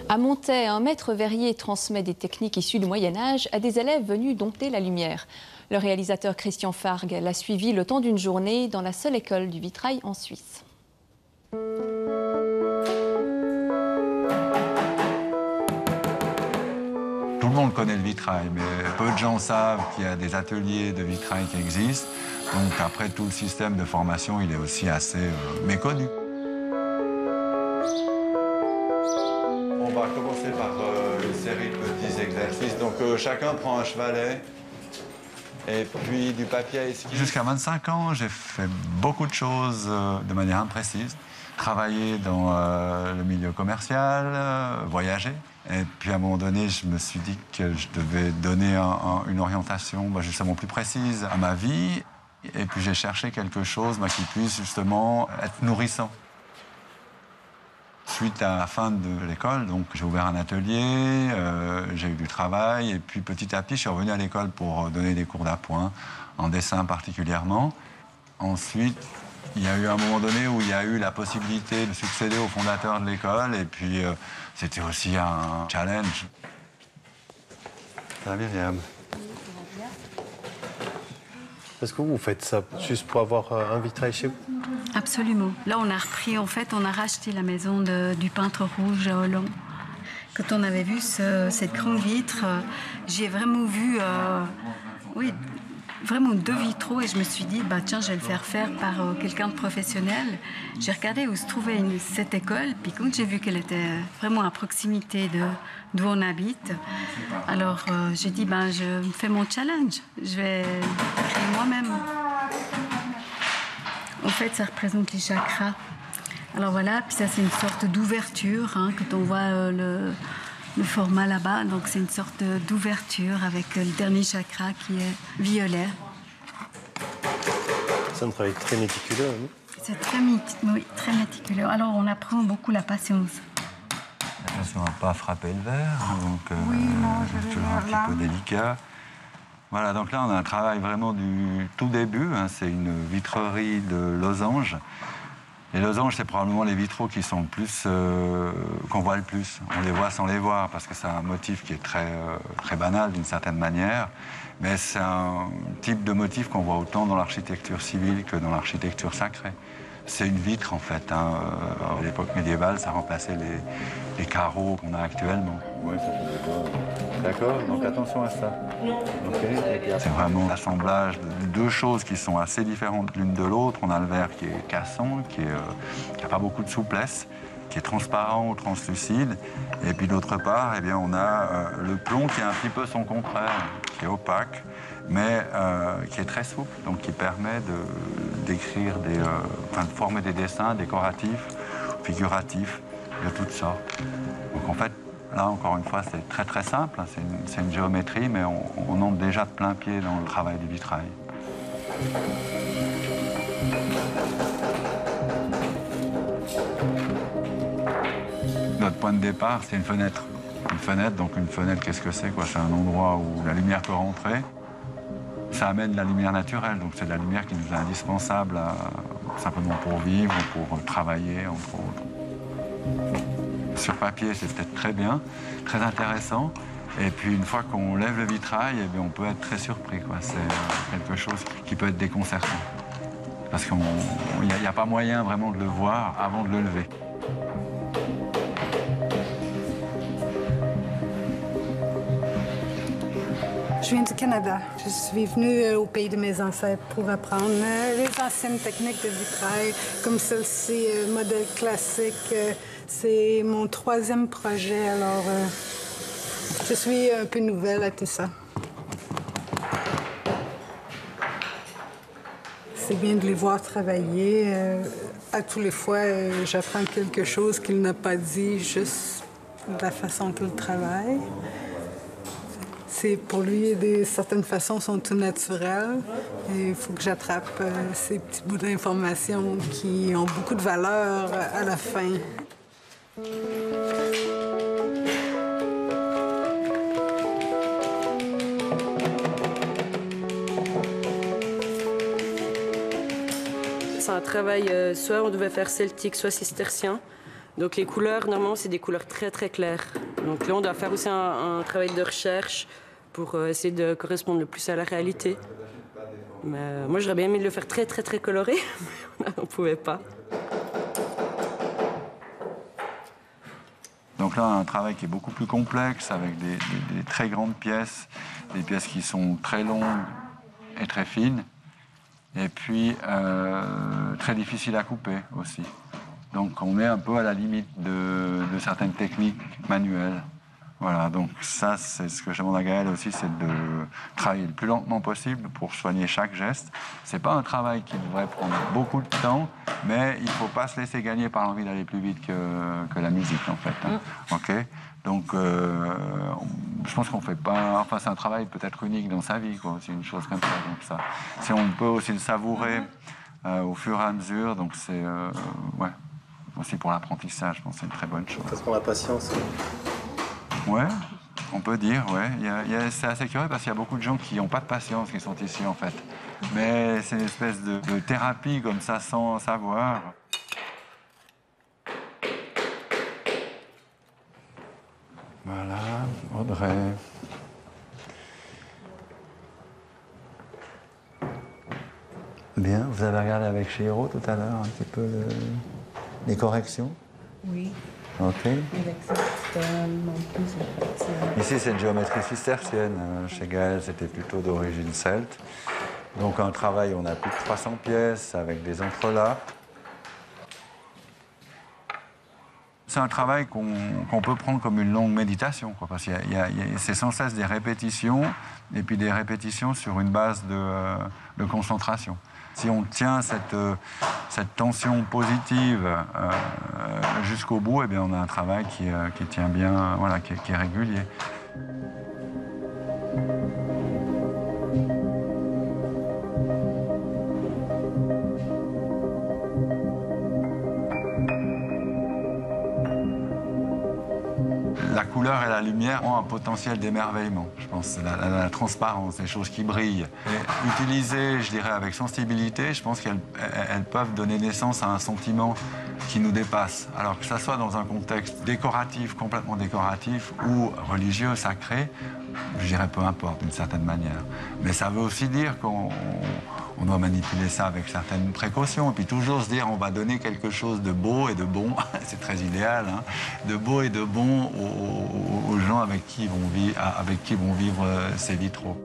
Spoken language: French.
À Montaix, un maître verrier transmet des techniques issues du Moyen-Âge à des élèves venus dompter la lumière. Le réalisateur Christian Fargue l'a suivi le temps d'une journée dans la seule école du vitrail en Suisse. Tout le monde connaît le vitrail, mais peu de gens savent qu'il y a des ateliers de vitrail qui existent. Donc après, tout le système de formation, il est aussi assez méconnu. On va commencer par une série de petits exercices. Donc chacun prend un chevalet et puis du papier à esquisse. Jusqu'à 25 ans, j'ai fait beaucoup de choses de manière imprécise. Travailler dans le milieu commercial, voyager. Et puis à un moment donné, je me suis dit que je devais donner une orientation justement plus précise à ma vie. Et puis j'ai cherché quelque chose qui puisse justement être nourrissant. Suite à la fin de l'école, donc j'ai ouvert un atelier, j'ai eu du travail, et puis petit à petit, je suis revenu à l'école pour donner des cours d'appoint, en dessin particulièrement. Ensuite, il y a eu un moment donné où il y a eu la possibilité de succéder au fondateur de l'école, et puis c'était aussi un challenge. Ça va bien, Myriam? Est-ce que vous faites ça juste pour avoir un vitrail chez vous? Absolument. Là, on a repris, en fait, on a racheté la maison du peintre rouge à Hollande. Quand on avait vu cette grande vitre, j'ai vraiment vu, oui, vraiment 2 vitraux et je me suis dit, tiens, je vais le faire par quelqu'un de professionnel. J'ai regardé où se trouvait cette école, puis quand j'ai vu qu'elle était vraiment à proximité d'où on habite, alors j'ai dit, je fais mon challenge, je vais créer moi-même. En fait, ça représente les chakras. Alors voilà, puis ça, c'est une sorte d'ouverture, quand on voit le format là-bas. Donc, c'est une sorte d'ouverture avec le dernier chakra qui est violet. C'est un travail très méticuleux, hein? C'est très méticuleux. Alors, on apprend beaucoup la patience. Attention à ne pas frapper le verre, donc oui, non, c'est toujours un petit peu délicat. Voilà, donc là, on a un travail vraiment du tout début. C'est une vitrerie de losanges. Les losanges, c'est probablement les vitraux qui sont le plus, qu'on voit le plus. On les voit sans les voir, parce que c'est un motif qui est très banal d'une certaine manière. Mais c'est un type de motif qu'on voit autant dans l'architecture civile que dans l'architecture sacrée. C'est une vitre, en fait. À l'époque médiévale, ça remplaçait les carreaux qu'on a actuellement. Oui, ça fait pas. D'accord, donc attention à ça. Okay. C'est vraiment l'assemblage de 2 choses qui sont assez différentes l'une de l'autre. On a le verre qui est cassant, qui n'a pas beaucoup de souplesse, qui est transparent ou translucide. Et puis d'autre part, on a le plomb qui est un petit peu son contraire, qui est opaque, mais qui est très souple, donc qui permet d'écrire de former des dessins décoratifs, figuratifs, de toutes sortes. Donc en fait, là, encore une fois, c'est très très simple, c'est une géométrie, mais on entre déjà de plein pied dans le travail du vitrail. Notre point de départ, c'est une fenêtre. Une fenêtre, donc une fenêtre, qu'est-ce que c'est? C'est un endroit où la lumière peut rentrer. Ça amène de la lumière naturelle, donc c'est de la lumière qui nous est indispensable simplement pour vivre, pour travailler, entre autres. Sur papier, c'est peut-être très bien, très intéressant. Et puis, une fois qu'on lève le vitrail, on peut être très surpris. C'est quelque chose qui peut être déconcertant. Parce qu'il n'y a pas moyen vraiment de le voir avant de le lever. Je viens du Canada. Je suis venue au pays de mes ancêtres pour apprendre les anciennes techniques de vitrail, comme celle-ci, modèle classique. C'est mon 3e projet, alors je suis un peu nouvelle à tout ça. C'est bien de les voir travailler. À tous les fois, j'apprends quelque chose qu'il n'a pas dit, juste de la façon qu'il travaille. Pour lui, certaines façons sont tout naturelles. Il faut que j'attrape ces petits bouts d'informations qui ont beaucoup de valeur à la fin. C'est un travail, soit on devait faire celtique, soit cistercien. Donc les couleurs, normalement, c'est des couleurs très très claires. Donc là, on doit faire aussi un travail de recherche pour essayer de correspondre le plus à la réalité. Mais moi, j'aurais bien aimé le faire très très très coloré, mais on ne pouvait pas. Donc là, un travail qui est beaucoup plus complexe, avec des très grandes pièces, des pièces qui sont très longues et très fines, et puis très difficiles à couper aussi. Donc on est un peu à la limite de certaines techniques manuelles. Voilà, donc ça, c'est ce que je demande à Gaël aussi, c'est de travailler le plus lentement possible pour soigner chaque geste. C'est pas un travail qui devrait prendre beaucoup de temps, mais il ne faut pas se laisser gagner par l'envie d'aller plus vite que la musique, en fait. Hein. OK ? Donc, je pense qu'on fait pas... Enfin, c'est un travail peut-être unique dans sa vie, quoi. C'est une chose comme ça. Donc ça, si on peut aussi le savourer au fur et à mesure, donc c'est... ouais, aussi pour l'apprentissage, je pense que c'est une très bonne chose. Ça se prend la patience. Ouais, on peut dire, ouais. C'est assez curieux parce qu'il y a beaucoup de gens qui n'ont pas de patience qui sont ici, en fait. Mais c'est une espèce de thérapie comme ça, sans savoir. Voilà, Audrey. Bien, vous avez regardé avec Chihiro tout à l'heure un petit peu les corrections? Oui. OK. Ici, c'est une géométrie cistercienne. Chez Gaël, c'était plutôt d'origine celte. Donc, un travail, on a plus de 300 pièces avec des entrelacs. C'est un travail qu'on peut prendre comme une longue méditation, quoi, parce que c'est sans cesse des répétitions, et puis des répétitions sur une base de concentration. Si on tient cette tension positive jusqu'au bout, eh bien, on a un travail qui tient bien, voilà, qui est régulier. La couleur et la lumière ont un potentiel d'émerveillement, je pense. La transparence, les choses qui brillent. Et utilisées, je dirais, avec sensibilité, je pense qu'elles peuvent donner naissance à un sentiment qui nous dépasse. Alors que ça soit dans un contexte décoratif, complètement décoratif, ou religieux, sacré, je dirais peu importe, d'une certaine manière. Mais ça veut aussi dire qu'on doit manipuler ça avec certaines précautions. Et puis toujours se dire, on va donner quelque chose de beau et de bon, c'est très idéal, hein, de beau et de bon aux gens avec qui vont vivre ces vitraux.